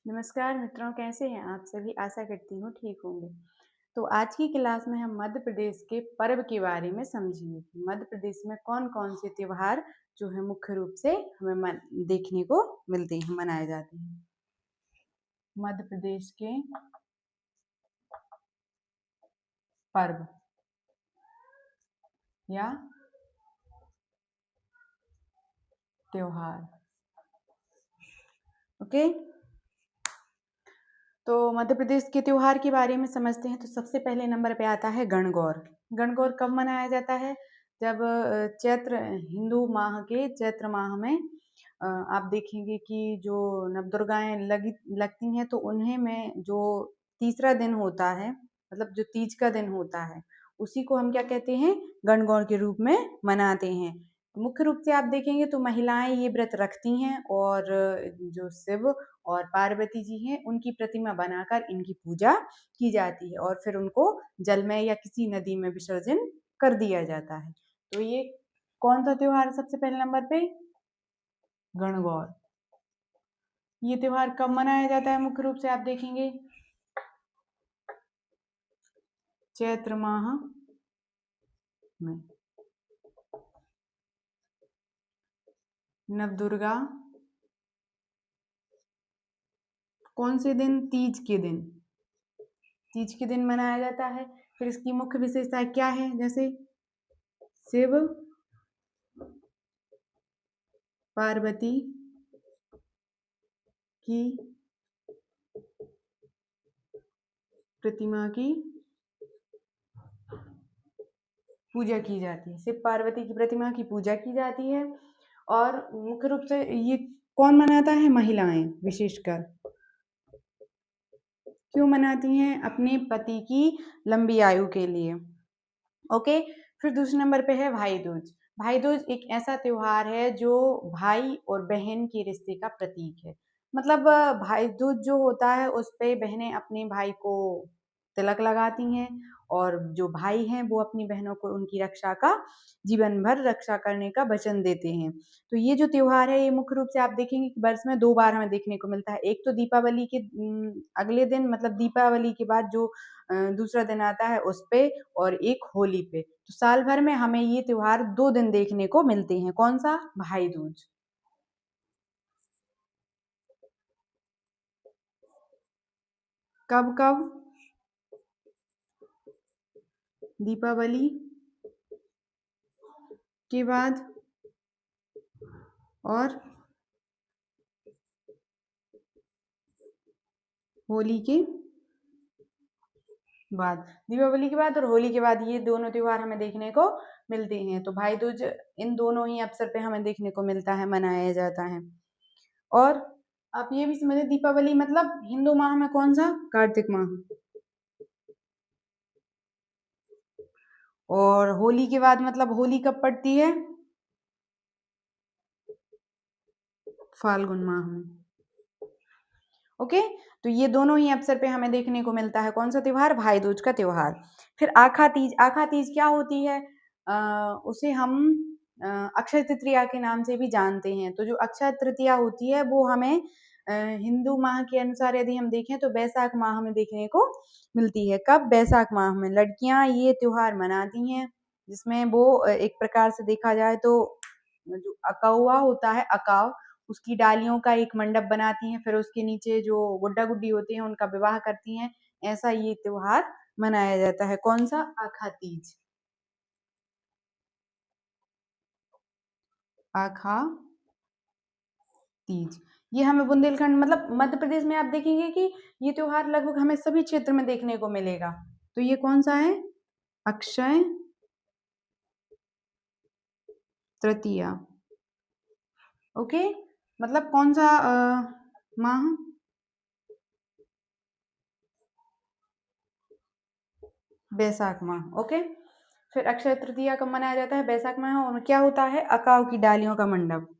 नमस्कार मित्रों, कैसे हैं आप सभी? आशा करती हूँ ठीक होंगे। तो आज की क्लास में हम मध्य प्रदेश के पर्व के बारे में समझेंगे कि मध्य प्रदेश में कौन-कौन से त्योहार जो है मुख्य रूप से हमें देखने को मिलते हैं, मनाए जाते हैं। मध्य प्रदेश के पर्व या त्योहार। ओके, तो मध्य प्रदेश के त्योहार के बारे में समझते हैं। तो सबसे पहले नंबर पे आता है गणगौर। गणगौर कब मनाया जाता है? जब चैत्र हिंदू माह के चैत्र माह में आप देखेंगे कि जो नवदुर्गाएं लगती हैं तो उन्हें में जो तीसरा दिन होता है, मतलब जो तीज का दिन होता है, उसी को हम क्या कहते हैं? गणगौर के रूप में मनाते हैं। मुख्य रूप से आप देखेंगे तो महिलाएं ये व्रत रखती हैं और जो शिव और पार्वती जी हैं उनकी प्रतिमा बनाकर इनकी पूजा की जाती है और फिर उनको जल में या किसी नदी में विसर्जन कर दिया जाता है। तो ये कौन सा त्योहार है सबसे पहले नंबर पे? गणगौर। ये त्योहार कब मनाया जाता है? मुख्य रूप से आप देखेंगे चैत्र माह में। नवदुर्गा कौन से दिन? तीज के दिन। तीज के दिन मनाया जाता है। फिर इसकी मुख्य विशेषता क्या है? जैसे शिव पार्वती की प्रतिमा की पूजा की जाती है। शिव पार्वती की प्रतिमा की पूजा की जाती है और मुख्य रूप से ये कौन मनाता है? महिलाएं विशेषकर। क्यों मनाती हैं? अपने पति की लंबी आयु के लिए। ओके, फिर दूसरे नंबर पे है भाई दूज। भाई दूज एक ऐसा त्योहार है जो भाई और बहन के रिश्ते का प्रतीक है। मतलब भाई दूज जो होता है उस पे बहनें अपने भाई को तिलक लगाती हैं और जो भाई हैं वो अपनी बहनों को उनकी रक्षा का, जीवन भर रक्षा करने का वचन देते हैं। तो ये जो त्योहार है ये मुख्य रूप से आप देखेंगे कि वर्ष में 2 बार हमें देखने को मिलता है। एक तो दीपावली के अगले दिन, मतलब दीपावली के बाद जो दूसरा दिन आता है उस पे, और एक होली पे। तो साल भर में हमें ये त्योहार 2 दिन देखने को मिलते हैं। कौन सा? भाई दूज। कब कब? दीपावली के बाद और होली के बाद। दीपावली के बाद और होली के बाद ये दोनों त्योहार हमें देखने को मिलते हैं। तो भाई दूज इन दोनों ही अवसर पे हमें देखने को मिलता है, मनाया जाता है। और आप ये भी समझे, दीपावली मतलब हिंदू माह में कौन सा? कार्तिक माह। और होली के बाद मतलब होली कब पड़ती है? फाल्गुन माह में। ओके, तो ये दोनों ही अवसर पे हमें देखने को मिलता है कौन सा त्योहार? भाई दूज का त्योहार। फिर आखा तीज। आखा तीज क्या होती है? उसे हम अक्षय तृतीया के नाम से भी जानते हैं। तो जो अक्षय तृतीया होती है वो हमें हिंदू माह के अनुसार यदि हम देखें तो बैसाख माह में देखने को मिलती है। कब? बैसाख माह में लड़कियां ये त्योहार मनाती हैं, जिसमें वो एक प्रकार से देखा जाए तो जो अकौआ होता है, अकाव, उसकी डालियों का एक मंडप बनाती हैं, फिर उसके नीचे जो गुड्डा गुड्डी होते हैं उनका विवाह करती हैं। ऐसा ये त्योहार मनाया जाता है। कौन सा? आखा तीज। आखा तीज। ये हमें बुंदेलखंड मतलब मध्य प्रदेश में आप देखेंगे कि ये त्योहार लगभग हमें सभी क्षेत्र में देखने को मिलेगा। तो ये कौन सा है? अक्षय तृतीया। ओके, मतलब कौन सा माह? बैसाख माह। ओके, फिर अक्षय तृतीया कब मनाया जाता है? बैसाख माह। और क्या होता है? अकाव की डालियों का मंडप।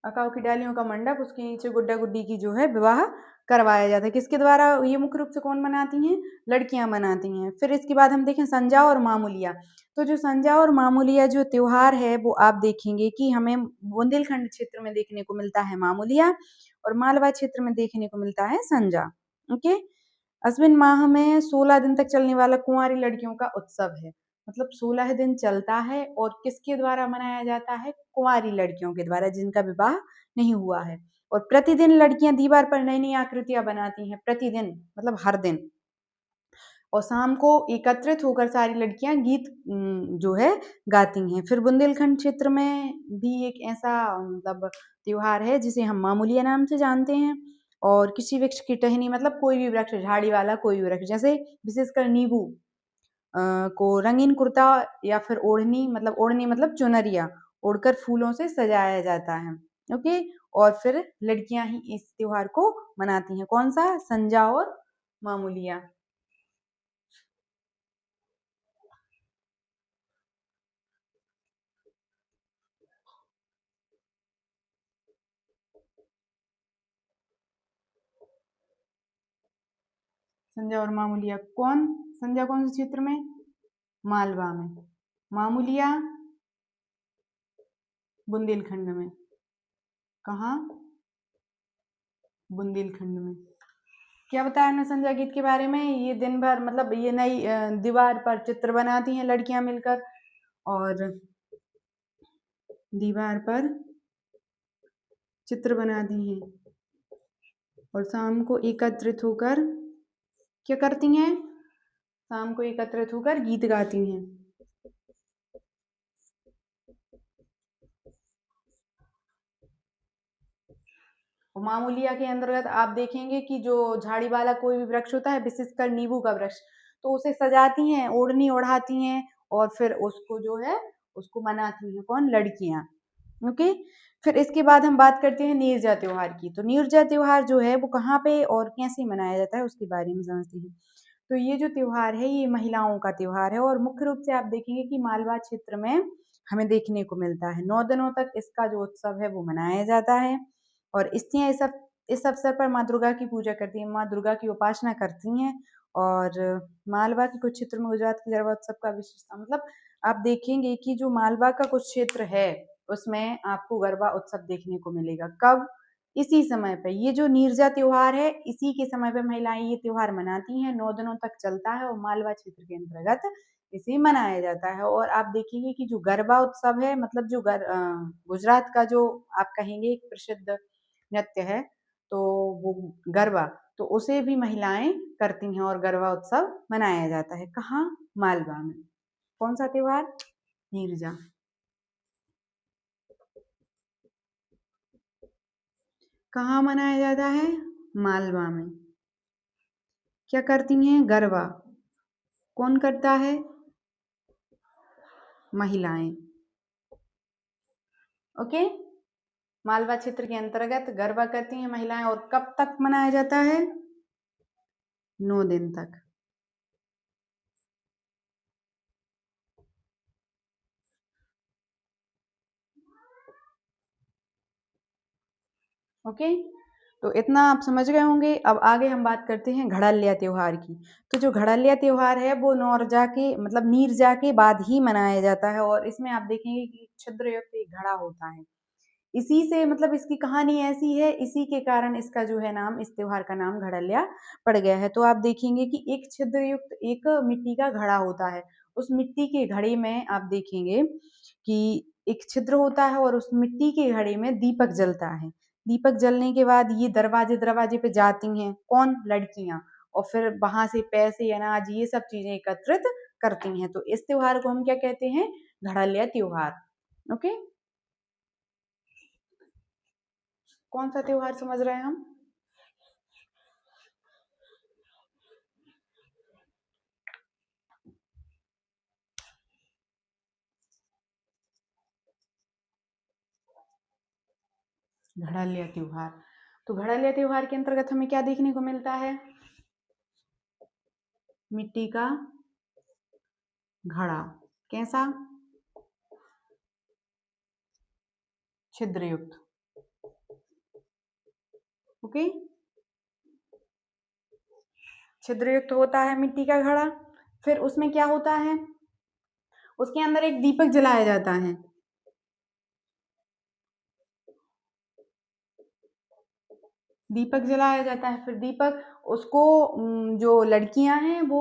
अकाउ की डालियों का मंडप, उसके नीचे गुड्डा गुड्डी की जो है विवाह करवाया जाता है। किसके द्वारा? ये मुख्य रूप से कौन मनाती हैं? लड़कियां मनाती हैं। फिर इसके बाद हम देखें संजा और मामूलिया। तो जो संजा और मामूलिया जो त्योहार है वो आप देखेंगे कि हमें बुंदेलखंड क्षेत्र में देखने को मिलता है मामूलिया, और मालवा क्षेत्र में देखने को मिलता है संजा। ओके। अश्विन माह में 16 दिन तक चलने वाला कुंवारी लड़कियों का उत्सव है। मतलब 16 दिन चलता है, और किसके द्वारा मनाया जाता है? कुंवारी लड़कियों के द्वारा, जिनका विवाह नहीं हुआ है। और प्रतिदिन लड़कियां दीवार पर नई नई आकृतियां बनाती हैं, प्रतिदिन मतलब हर दिन। और शाम को एकत्रित होकर सारी लड़कियां गीत जो है गाती हैं। फिर बुंदेलखंड क्षेत्र में भी एक ऐसा मतलब त्योहार है जिसे हम मामूलिया नाम से जानते हैं। और किसी वृक्ष की टहनी, मतलब कोई भी वृक्ष, झाड़ी वाला कोई भी वृक्ष, जैसे विशेषकर नींबू को रंगीन कुर्ता या फिर ओढ़नी, मतलब ओढ़नी मतलब चुनरिया ओढ़कर फूलों से सजाया जाता है। ओके। और फिर लड़कियां ही इस त्योहार को मनाती हैं। कौन सा? संजा और मामूलिया। संजा और मामूलिया कौन? संजा कौन से क्षेत्र में? मालवा में। मामूलिया बुंदेलखंड में। कहाँ? बुंदेलखंड में। क्या बताया हमने संजा गीत के बारे में? ये दिन भर मतलब ये नई दीवार पर चित्र बनाती हैं लड़कियां मिलकर, और दीवार पर चित्र बनाती हैं, और शाम को एकत्रित होकर क्या करती हैं? शाम को एकत्रित होकर गीत गाती हैं। और मामूलिया के अंतर्गत आप देखेंगे कि जो झाड़ी वाला कोई भी वृक्ष होता है, विशेषकर नींबू का वृक्ष, तो उसे सजाती हैं, ओढ़नी ओढ़ाती हैं, और फिर उसको जो है उसको मनाती हैं। कौन? लड़कियां। ओके। फिर इसके बाद हम बात करते हैं नीरजा त्योहार की। तो नीरजा त्योहार जो है वो कहाँ पे और कैसे मनाया जाता है उसके बारे में समझते हैं। तो ये जो त्योहार है ये महिलाओं का त्योहार है, और मुख्य रूप से आप देखेंगे कि मालवा क्षेत्र में हमें देखने को मिलता है। 9 दिनों तक इसका जो उत्सव है वो मनाया जाता है, और स्त्रियां इस अवसर पर माँ दुर्गा की पूजा करती हैं, माँ दुर्गा की उपासना करती हैं। और मालवा के कुछ क्षेत्र में गुजरात की गरबा उत्सव का विशेषता, मतलब आप देखेंगे कि जो मालवा का कुछ क्षेत्र है उसमें आपको गरबा उत्सव देखने को मिलेगा। कब? इसी समय पे, ये जो नीरजा त्योहार है इसी के समय पे महिलाएं ये त्योहार मनाती हैं। 9 दिनों तक चलता है, और मालवा क्षेत्र के अंतर्गत इसे मनाया जाता है। और आप देखेंगे कि जो गरबा उत्सव है, मतलब जो गुजरात का जो आप कहेंगे एक प्रसिद्ध नृत्य है, तो वो गरबा, तो उसे भी महिलाएं करती हैं, और गरबा उत्सव मनाया जाता है। कहाँ? मालवा में। कौन सा त्योहार? नीरजा। कहाँ मनाया जाता है? मालवा में। क्या करती हैं? गरबा। कौन करता है? महिलाएं। ओके। मालवा क्षेत्र के अंतर्गत गरबा करती हैं महिलाएं, और कब तक मनाया जाता है? 9 दिन तक। ओके। तो इतना आप समझ गए होंगे। अब आगे हम बात करते हैं घड़ालिया त्योहार की। तो जो घड़ालिया त्योहार है वो नौरजा के मतलब नीरजा के बाद ही मनाया जाता है, और इसमें आप देखेंगे कि छिद्रयुक्त एक घड़ा होता है। इसी से मतलब इसकी कहानी ऐसी है, इसी के कारण इसका जो है नाम, इस त्योहार का नाम घड़ालिया पड़ गया है। तो आप देखेंगे कि एक छिद्रयुक्त एक मिट्टी का घड़ा होता है। उस मिट्टी के घड़े में आप देखेंगे कि एक छिद्र होता है, और उस मिट्टी के घड़े में दीपक जलता है। दीपक जलने के बाद ये दरवाजे दरवाजे पे जाती हैं। कौन? लड़कियां। और फिर वहां से पैसे, अनाज, ये सब चीजें एकत्रित करती हैं। तो इस त्योहार को हम क्या कहते हैं? घड़ालिया त्योहार। ओके। कौन सा त्योहार समझ रहे हैं हम? घड़ालिया त्योहार। तो घड़ालिया त्योहार के अंतर्गत हमें क्या देखने को मिलता है? मिट्टी का घड़ा। कैसा? छिद्रयुक्त। ओके। छिद्रयुक्त होता है मिट्टी का घड़ा। फिर उसमें क्या होता है, उसके अंदर एक दीपक जलाया जाता है। दीपक जलाया जाता है। फिर दीपक उसको जो लड़कियां हैं वो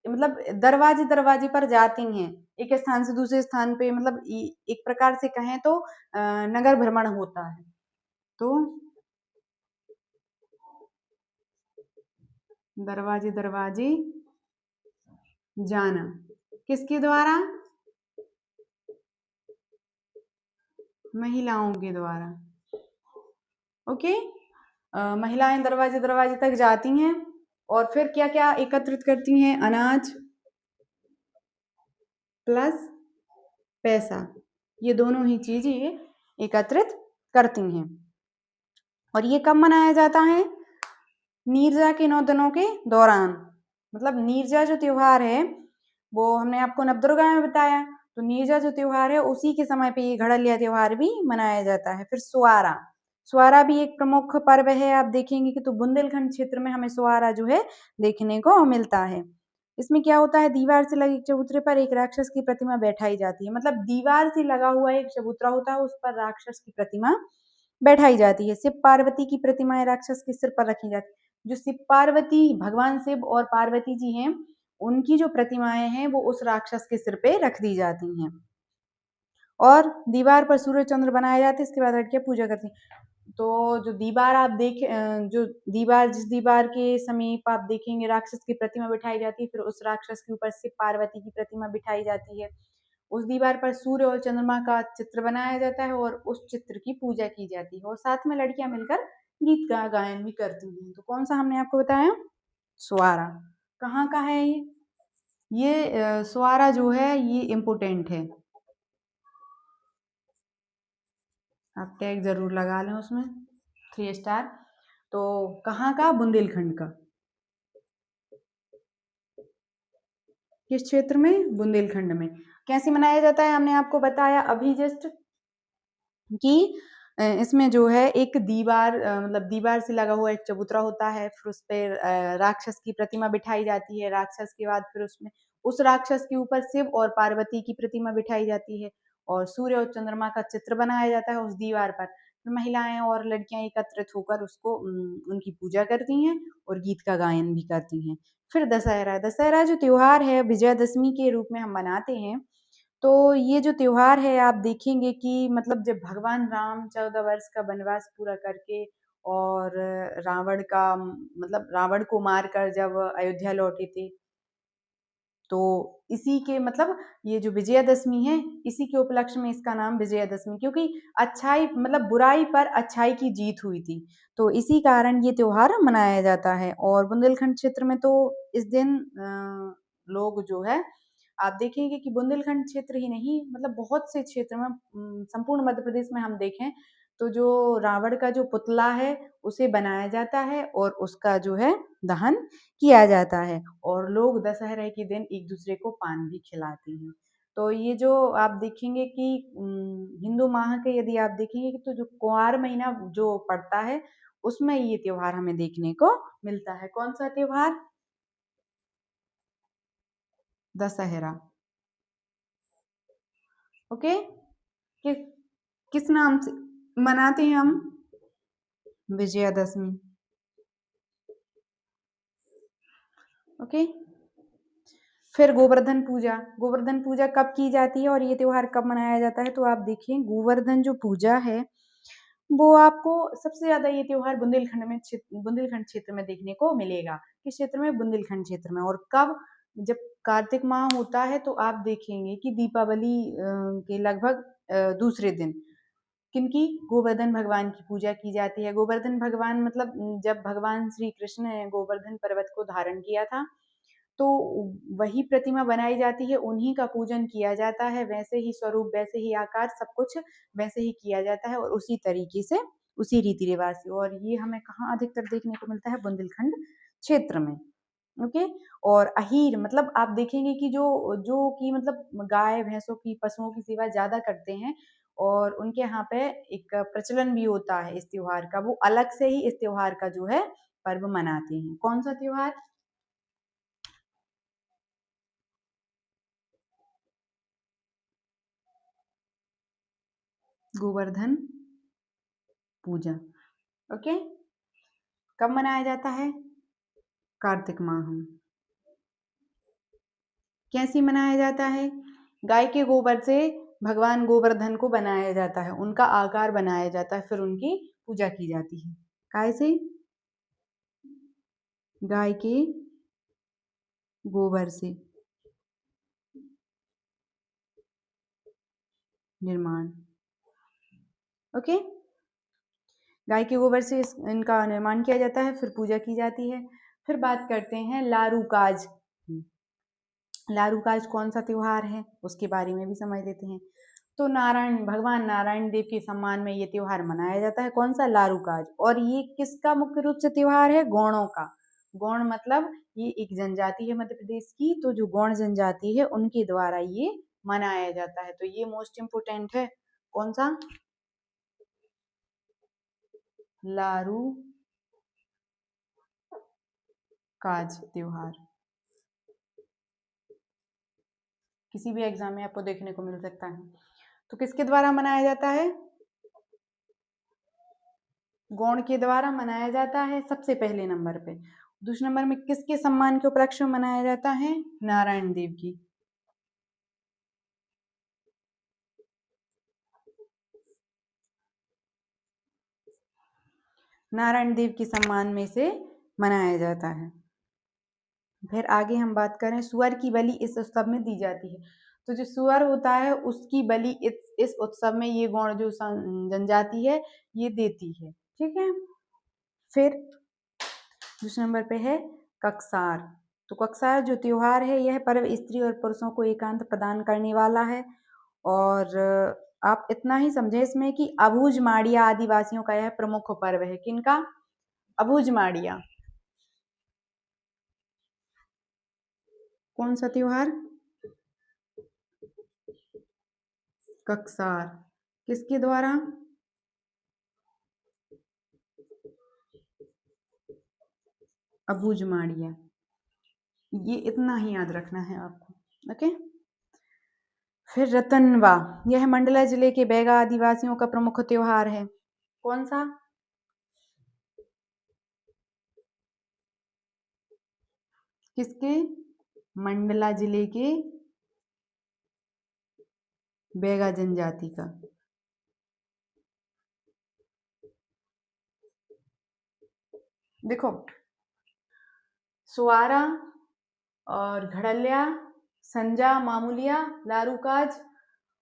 मतलब दरवाजे दरवाजे पर जाती हैं, एक स्थान से दूसरे स्थान पे, मतलब एक प्रकार से कहें तो नगर भ्रमण होता है। तो दरवाजे दरवाजे जाना किसके द्वारा? महिलाओं के द्वारा। ओके। महिलाएं दरवाजे दरवाजे तक जाती हैं और फिर क्या क्या एकत्रित करती हैं? अनाज प्लस पैसा, ये दोनों ही चीजें एकत्रित करती हैं। और ये कब मनाया जाता है? नीरजा के 9 दिनों के दौरान। मतलब नीरजा जो त्योहार है वो हमने आपको नवदुर्गा में बताया, तो नीरजा जो त्योहार है उसी के समय पे ये घड़लिया त्योहार भी मनाया जाता है। फिर सुआरा, सुआरा भी एक प्रमुख पर्व है। आप देखेंगे कि तो बुंदेलखंड क्षेत्र में हमें सुआरा जो है देखने को मिलता है। इसमें क्या होता है, दीवार से लगे चबूतरे पर एक राक्षस की प्रतिमा बैठाई जाती है। मतलब दीवार से लगा हुआ एक चबूतरा होता है, उस पर राक्षस की प्रतिमा बैठाई जाती है। शिव पार्वती की प्रतिमाएं राक्षस के सिर पर रखी जाती है। जो शिव पार्वती, भगवान शिव और पार्वती जी हैं, उनकी जो प्रतिमाएं हैं वो उस राक्षस के सिर पे रख दी जाती हैं। और दीवार पर सूर्य चंद्र बनाए जाते हैं। इसके बाद लड़कियां पूजा करती हैं। तो जो दीवार आप देख जो दीवार, जिस दीवार के समीप आप देखेंगे राक्षस की प्रतिमा बिठाई जाती है, फिर उस राक्षस के ऊपर शिव पार्वती की प्रतिमा बिठाई जाती है। उस दीवार पर सूर्य और चंद्रमा का चित्र बनाया जाता है और उस चित्र की पूजा की जाती है। और साथ में लड़कियां मिलकर गीत का गायन भी करती हैं। तो कौन सा हमने आपको बताया? सुआरा। कहाँ का है ये सुआरा जो है ये इम्पोर्टेंट है, आप टैग जरूर लगा लें उसमें 3 स्टार। तो कहाँ का? बुंदेलखंड का। किस क्षेत्र में? बुंदेलखंड में। कैसे मनाया जाता है हमने आपको बताया अभी जस्ट कि इसमें जो है एक दीवार मतलब दीवार से लगा हुआ एक चबूतरा होता है, फिर उस पर राक्षस की प्रतिमा बिठाई जाती है। राक्षस के बाद फिर उसमें उस राक्षस के ऊपर शिव और पार्वती की प्रतिमा बिठाई जाती है और सूर्य और चंद्रमा का चित्र बनाया जाता है उस दीवार पर। फिर महिलाएं और लड़कियां एकत्रित होकर उसको उनकी पूजा करती हैं और गीत का गायन भी करती हैं। फिर दशहरा, दशहरा जो त्योहार है विजयादशमी के रूप में हम मनाते हैं। तो ये जो त्योहार है आप देखेंगे कि मतलब जब भगवान राम 14 वर्ष का वनवास पूरा करके और रावण का मतलब रावण को मारकर जब अयोध्या लौटे थे, तो इसी के मतलब ये जो विजयादशमी है इसी के उपलक्ष्य में इसका नाम विजयादशमी, क्योंकि अच्छाई मतलब बुराई पर अच्छाई की जीत हुई थी, तो इसी कारण ये त्योहार मनाया जाता है। और बुंदेलखंड क्षेत्र में तो इस दिन लोग जो है आप देखेंगे कि बुंदेलखंड क्षेत्र ही नहीं मतलब बहुत से क्षेत्र में संपूर्ण मध्य प्रदेश में हम देखें तो जो रावण का जो पुतला है उसे बनाया जाता है और उसका जो है दहन किया जाता है और लोग दशहरे के दिन एक दूसरे को पान भी खिलाते हैं। तो ये जो आप देखेंगे कि हिंदू माह के यदि आप देखेंगे कि तो जो कुंवार महीना जो पड़ता है उसमें ये त्योहार हमें देखने को मिलता है। कौन सा त्योहार? दशहरा। ओके। कि, किस नाम से मनाते हैं हम? विजयादशमी। ओके। फिर गोवर्धन पूजा, गोवर्धन पूजा कब की जाती है और ये त्योहार कब मनाया जाता है? तो आप देखिए गोवर्धन जो पूजा है वो आपको सबसे ज्यादा ये त्योहार बुंदेलखंड क्षेत्र में देखने को मिलेगा। किस क्षेत्र में? बुंदेलखंड क्षेत्र में। और कब? जब कार्तिक माह होता है तो आप देखेंगे कि दीपावली के लगभग दूसरे दिन किनकी? गोवर्धन भगवान की पूजा की जाती है। गोवर्धन भगवान मतलब जब भगवान श्री कृष्ण ने गोवर्धन पर्वत को धारण किया था तो वही प्रतिमा बनाई जाती है, उन्हीं का पूजन किया जाता है, वैसे ही स्वरूप वैसे ही आकार सब कुछ वैसे ही किया जाता है और उसी तरीके से उसी रीति रिवाज से। और ये हमें कहाँ अधिकतर देखने को मिलता है? बुंदेलखंड क्षेत्र में। ओके। और अहीर मतलब आप देखेंगे कि जो जो कि मतलब गाय भैंसों की पशुओं की सेवा ज्यादा करते हैं और उनके यहाँ पे एक प्रचलन भी होता है इस त्योहार का, वो अलग से ही इस त्योहार का जो है पर्व मनाते हैं। कौन सा त्योहार? गोवर्धन पूजा। ओके। कब मनाया जाता है? कार्तिक माह में। कैसे मनाया जाता है? गाय के गोबर से भगवान गोवर्धन को बनाया जाता है, उनका आकार बनाया जाता है, फिर उनकी पूजा की जाती है। काय से? गाय के गोबर से निर्माण। ओके। गाय के गोबर से इनका निर्माण किया जाता है, फिर पूजा की जाती है। फिर बात करते हैं लारू काज की। लारू काज कौन सा त्योहार है उसके बारे में भी समझ लेते हैं। तो भगवान नारायण देव के सम्मान में ये त्योहार मनाया जाता है। कौन सा? लारू काज। और ये किसका मुख्य रूप से त्योहार है? गौणों का। गौण मतलब ये एक जनजाति है मध्य प्रदेश की, तो जो गौण जनजाति है उनके द्वारा ये मनाया जाता है। तो ये मोस्ट इम्पोर्टेंट है। कौन सा? लारू काज त्योहार। किसी भी एग्जाम में आपको देखने को मिल सकता है। तो किसके द्वारा मनाया जाता है? गौण के द्वारा मनाया जाता है सबसे पहले नंबर पे। दूसरे नंबर में किसके सम्मान के उपलक्ष्य में मनाया जाता है? नारायण देव की। नारायण देव के सम्मान में से मनाया जाता है। फिर आगे हम बात करें, सुअर की बलि इस उत्सव में दी जाती है। तो जो सुअर होता है उसकी बलि इस उत्सव में ये गौण जो जनजाति है ये देती है। ठीक है। फिर दूसरे नंबर पे है कक्सार। तो कक्सार जो त्योहार है यह पर्व स्त्री और पुरुषों को एकांत प्रदान करने वाला है। और आप इतना ही समझे इसमें कि अबूझ माड़िया आदिवासियों का यह प्रमुख पर्व है। किनका? अबूझ माड़िया। कौन सा त्योहार? कक्सार। किसके द्वारा? अबूझ माड़िया। ये इतना ही याद रखना है आपको। ओके। फिर रतनवा, यह मंडला जिले के बैगा आदिवासियों का प्रमुख त्योहार है। कौन सा? किसके? मंडला जिले के बैगा जनजाति का। देखो, सुआरा और घड़लिया, संजा, मामूलिया, लारूकाज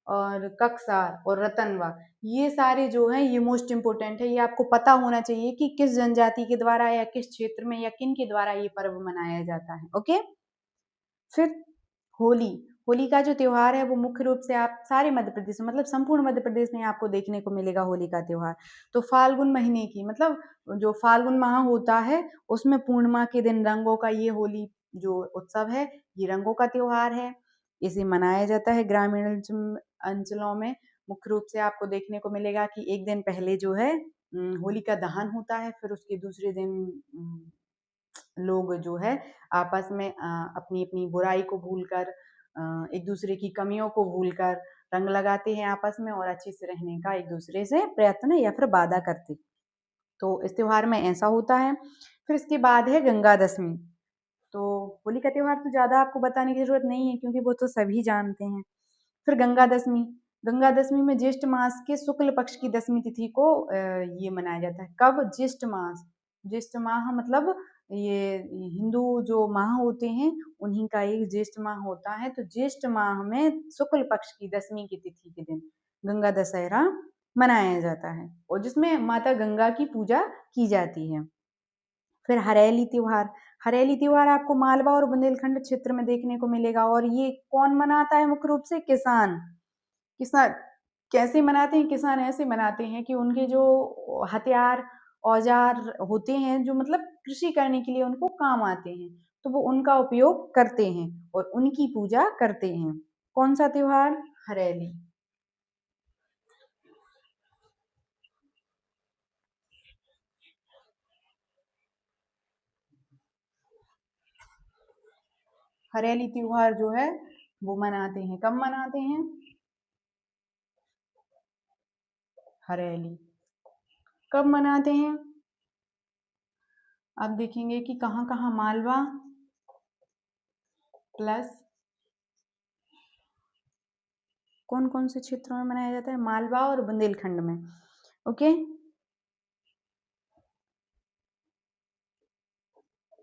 और कक्सार और रतनवा, ये सारे जो हैं ये मोस्ट इम्पोर्टेंट है। ये आपको पता होना चाहिए कि किस जनजाति के द्वारा या किस क्षेत्र में या किन के द्वारा ये पर्व मनाया जाता है। ओके। फिर होली। होली का जो त्योहार है वो मुख्य रूप से आप सारे मध्य प्रदेश में, मतलब संपूर्ण मध्य प्रदेश में आपको देखने को मिलेगा होली का त्योहार। तो फाल्गुन महीने की, मतलब जो फाल्गुन माह होता है उसमें पूर्णिमा के दिन रंगों का ये होली जो उत्सव है ये रंगों का त्योहार है। इसे मनाया जाता है ग्रामीण अंचलों में। मुख्य रूप से आपको देखने को मिलेगा कि एक दिन पहले जो है होली का दहन होता है, फिर उसके दूसरे दिन लोग जो है आपस में अपनी अपनी बुराई को भूलकर, एक दूसरे की कमियों को भूलकर रंग लगाते हैं आपस में और अच्छे से रहने का एक दूसरे से प्रयत्न या फिर वादा करते। तो इस त्योहार में ऐसा होता है। फिर इसके बाद है गंगा दशमी। तो होली का त्योहार तो ज़्यादा आपको बताने की जरूरत नहीं है क्योंकि वो तो सभी जानते हैं। फिर गंगा दशमी। गंगा दशमी में ज्येष्ठ मास के शुक्ल पक्ष की दशमी तिथि को ये मनाया जाता है। कब? ज्येष्ठ मास। ज्येष्ठ माह मतलब ये हिंदू जो माह होते हैं उन्हीं का एक ज्येष्ठ माह होता है। तो ज्येष्ठ माह में शुक्ल पक्ष की दशमी की तिथि के दिन गंगा दशहरा मनाया जाता है और जिसमें माता गंगा की पूजा की जाती है। फिर हरेली त्योहार। हरेली त्योहार आपको मालवा और बुंदेलखंड क्षेत्र में देखने को मिलेगा और ये कौन मनाता है? मुख्य रूप से किसान। किसान कैसे मनाते हैं? किसान ऐसे मनाते हैं कि उनके जो हथियार औजार होते हैं जो मतलब कृषि करने के लिए उनको काम आते हैं, तो वो उनका उपयोग करते हैं और उनकी पूजा करते हैं। कौन सा त्योहार? हरेली। हरेली त्योहार जो है वो मनाते हैं। कब मनाते हैं? हरेली कब मनाते हैं? आप देखेंगे कि कहाँ कहाँ मालवा प्लस कौन कौन से क्षेत्रों में मनाया जाता है? मालवा और बुंदेलखंड में। ओके,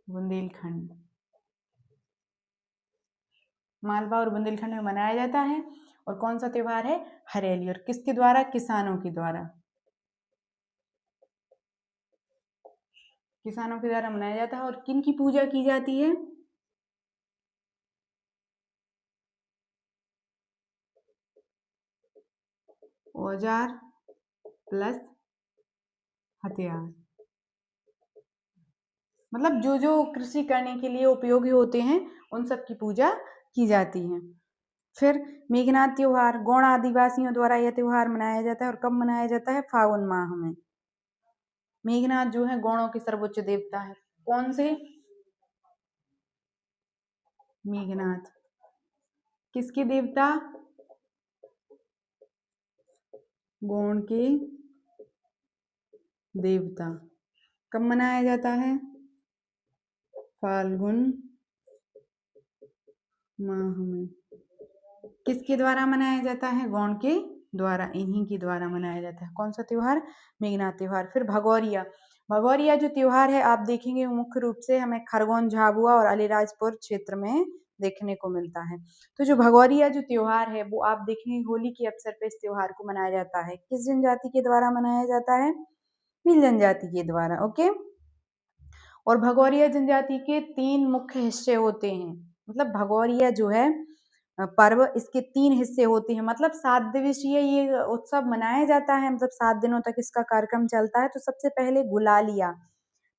बुंदेलखंड, मालवा और बुंदेलखंड में मनाया जाता है। और कौन सा त्योहार है? हरेली। और किसके द्वारा? किसानों के द्वारा। किसानों के द्वारा मनाया जाता है। और किन की पूजा की जाती है? औजार प्लस हथियार, मतलब जो जो कृषि करने के लिए उपयोगी होते हैं उन सब की पूजा की जाती है। फिर मेघनाद त्योहार, गौड़ आदिवासियों द्वारा यह त्योहार मनाया जाता है। और कब मनाया जाता है? फागुन माह में। मेघनाद जो है गौड़ों के सर्वोच्च देवता है। कौन से? मेघनाद किसके देवता? गौड़ के देवता। कब मनाया जाता है? फाल्गुन माह में। किसके द्वारा मनाया जाता है? गौड़ के द्वारा, इन्हीं के द्वारा मनाया जाता है। कौन सा त्योहार? मेघनाद त्योहार। फिर भगौरिया, भगौरिया जो त्योहार है आप देखेंगे मुख्य रूप से हमें खरगोन, झाबुआ और अलीराजपुर क्षेत्र में देखने को मिलता है। तो जो भगौरिया जो त्योहार है वो आप देखेंगे होली के अवसर पर इस त्योहार को मनाया जाता है। किस जनजाति के द्वारा मनाया जाता है? भील जनजाति के द्वारा। ओके, और भगौरिया जनजाति के 3 मुख्य हिस्से होते हैं। मतलब भगौरिया जो है पर्व, इसके 3 हिस्से होते हैं। मतलब 7 दिवसीय ये उत्सव मनाया जाता है। मतलब 7 दिनों तक इसका कार्यक्रम चलता है। तो सबसे पहले गुलालिया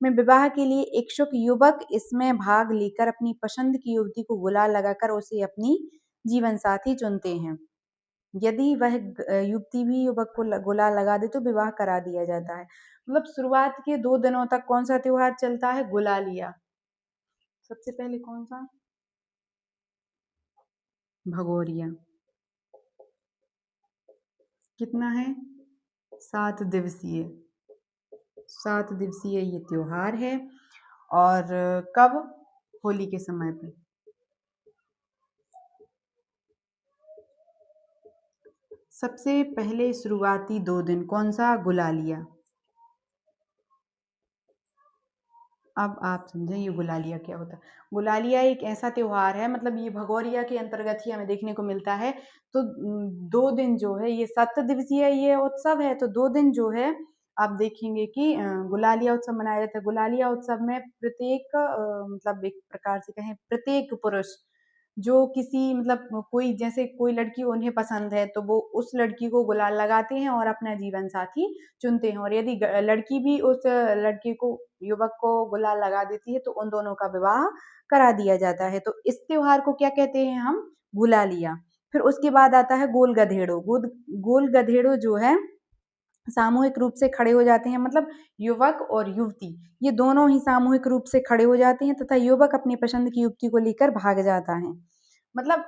में विवाह के लिए इच्छुक युवक इसमें भाग लेकर अपनी पसंद की युवती को गुलाल लगाकर उसे अपनी जीवन साथी चुनते हैं। यदि वह युवती भी युवक को गुलाल लगा दे तो विवाह करा दिया जाता है। मतलब शुरुआत के 2 दिनों तक कौन सा त्योहार चलता है? गुलालिया। सबसे पहले कौन सा? भगोरिया। कितना है? 7 दिवसीय। 7 दिवसीय ये त्योहार है। और कब? होली के समय पे। सबसे पहले शुरुआती 2 दिन कौन सा? गुलालिया। अब आप समझें ये गुलालिया क्या होता है। गुलालिया एक ऐसा त्योहार है, मतलब ये भगौरिया के अंतर्गत ही हमें देखने को मिलता है। तो 2 दिन जो है ये 7 दिवसीय ये उत्सव है। तो 2 दिन जो है आप देखेंगे कि गुलालिया उत्सव मनाया जाता है। गुलालिया उत्सव में प्रत्येक मतलब एक प्रकार से कहें प्रत्येक पुरुष जो किसी मतलब कोई जैसे कोई लड़की उन्हें पसंद है तो वो उस लड़की को गुलाल लगाते हैं और अपना जीवन साथी चुनते हैं। और यदि लड़की भी उस लड़के को युवक को गुलाल लगा देती है तो उन दोनों का विवाह करा दिया जाता है। तो इस त्योहार को क्या कहते हैं हम? गुलालिया। फिर उसके बाद आता है गोल गधेड़ो। गोल गधेड़ो जो है सामूहिक रूप से खड़े हो जाते हैं। मतलब युवक और युवती ये दोनों ही सामूहिक रूप से खड़े हो जाते हैं तथा युवक अपनी पसंद की युवती को लेकर भाग जाता है। मतलब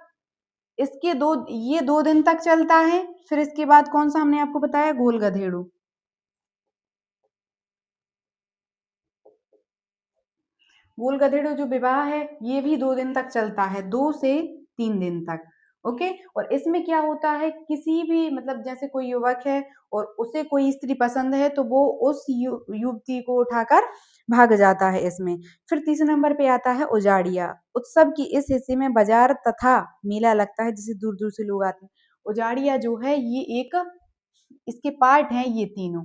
इसके 2 ये 2 दिन तक चलता है। फिर इसके बाद कौन सा हमने आपको बताया? गोल गधेड़ो। गोल गधेड़ो जो विवाह है ये भी 2 दिन तक चलता है, 2 से 3 दिन तक। ओके, और इसमें क्या होता है किसी भी मतलब जैसे कोई युवक है और उसे कोई स्त्री पसंद है तो वो उस युवती को उठाकर भाग जाता है इसमें। फिर तीसरे नंबर पे आता है उजाड़िया। उत्सव की इस हिस्से में बाजार तथा मेला लगता है जिसे दूर दूर से लोग आते हैं। उजाड़िया जो है ये एक इसके पार्ट हैं ये तीनों।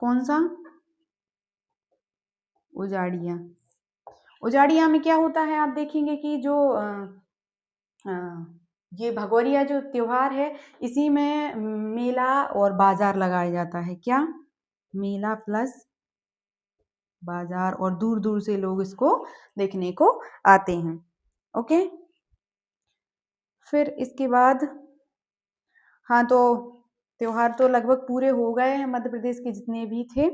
कौन सा? उजाड़िया। उजाड़िया में क्या होता है आप देखेंगे कि जो ये भगोरिया जो त्योहार है इसी में मेला और बाजार लगाया जाता है। क्या? मेला प्लस बाजार, और दूर दूर से लोग इसको देखने को आते हैं। ओके, फिर इसके बाद हाँ तो त्योहार तो लगभग पूरे हो गए हैं मध्य प्रदेश के जितने भी थे।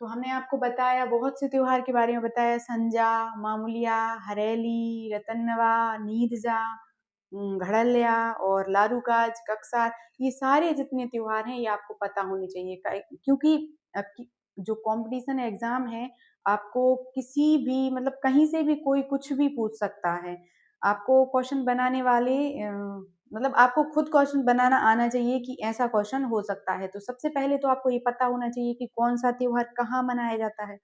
तो हमने आपको बताया, बहुत से त्योहार के बारे में बताया, संजा, मामूलिया, हरेली, रतनवा, नीरजा, घड़लिया और लारूकाज, कक्सार, ये सारे जितने त्योहार हैं ये आपको पता होने चाहिए। क्योंकि जो कंपटीशन एग्जाम है, आपको किसी भी मतलब कहीं से भी कोई कुछ भी पूछ सकता है। आपको क्वेश्चन बनाने वाले मतलब आपको खुद क्वेश्चन बनाना आना चाहिए कि ऐसा क्वेश्चन हो सकता है। तो सबसे पहले तो आपको ये पता होना चाहिए कि कौन सा त्योहार कहाँ मनाया जाता है।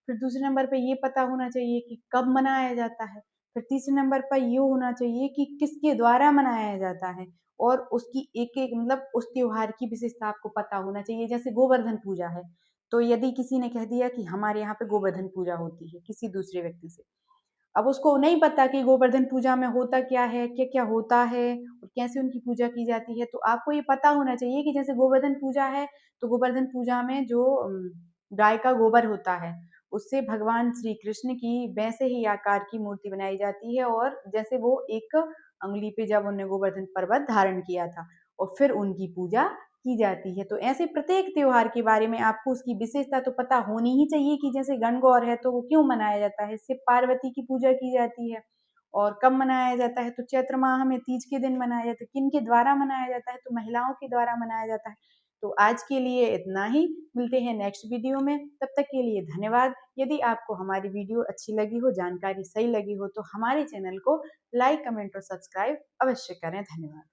फिर दूसरे नंबर पे ये पता होना चाहिए कि कब मनाया जाता है। फिर तीसरे नंबर पर ये होना चाहिए कि किसके द्वारा मनाया जाता है, और उसकी एक एक मतलब उस त्योहार की विशेषता आपको पता होना चाहिए। जैसे गोवर्धन पूजा है, तो यदि किसी ने कह दिया कि हमारे यहाँ पे गोवर्धन पूजा होती है किसी दूसरे व्यक्ति से, अब उसको नहीं पता कि गोवर्धन पूजा में होता क्या है, क्या क्या होता है और कैसे उनकी पूजा की जाती है। तो आपको ये पता होना चाहिए कि जैसे गोवर्धन पूजा है, तो गोवर्धन पूजा में जो गाय का गोबर होता है, उससे भगवान श्री कृष्ण की वैसे ही आकार की मूर्ति बनाई जाती है, और जैसे वो एक अंगुली पे जब उन्होंने गोवर्धन पर्वत धारण किया था, और फिर उनकी पूजा की जाती है। तो ऐसे प्रत्येक त्योहार के बारे में आपको उसकी विशेषता तो पता होनी ही चाहिए कि जैसे गणगौर है तो वो क्यों मनाया जाता है, शिव पार्वती की पूजा की जाती है, और कब मनाया जाता है, तो चैत्र माह में तीज के दिन मनाया जाता है। किन के द्वारा मनाया जाता है, तो महिलाओं के द्वारा मनाया जाता है। तो आज के लिए इतना ही, मिलते हैं नेक्स्ट वीडियो में, तब तक के लिए धन्यवाद। यदि आपको हमारी वीडियो अच्छी लगी हो, जानकारी सही लगी हो, तो हमारे चैनल को लाइक, कमेंट और सब्सक्राइब अवश्य करें। धन्यवाद।